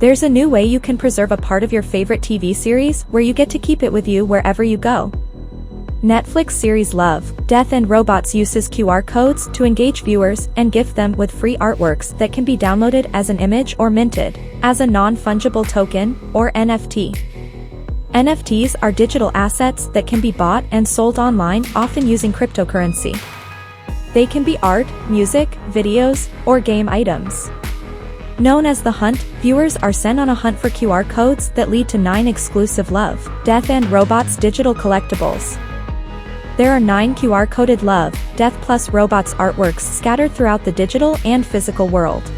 There's a new way you can preserve a part of your favorite TV series where you get to keep it with you wherever you go. Netflix series Love, Death and Robots uses QR codes to engage viewers and gift them with free artworks that can be downloaded as an image or minted as a non-fungible token, or NFT. NFTs are digital assets that can be bought and sold online, often using cryptocurrency. They can be art, music, videos, or game items. Known as The Hunt, viewers are sent on a hunt for QR codes that lead to 9 exclusive Love, Death and Robots digital collectibles. There are 9 QR-coded Love, Death plus Robots artworks scattered throughout the digital and physical world.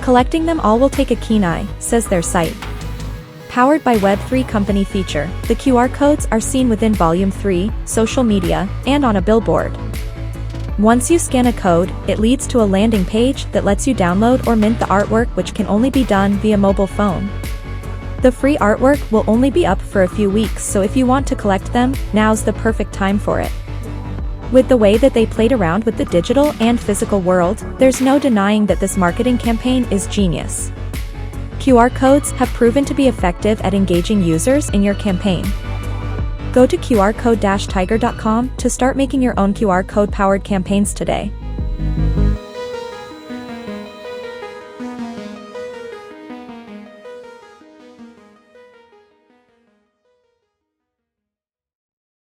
Collecting them all will take a keen eye, says their site. Powered by Web3 company feature, the QR codes are seen within Volume 3, social media, and on a billboard. Once you scan a code, it leads to a landing page that lets you download or mint the artwork, which can only be done via mobile phone. The free artwork will only be up for a few weeks, so if you want to collect them, now's the perfect time for it. With the way that they played around with the digital and physical world, there's no denying that this marketing campaign is genius. QR codes have proven to be effective at engaging users in your campaign. Go to qrcode-tiger.com to start making your own QR code-powered campaigns today.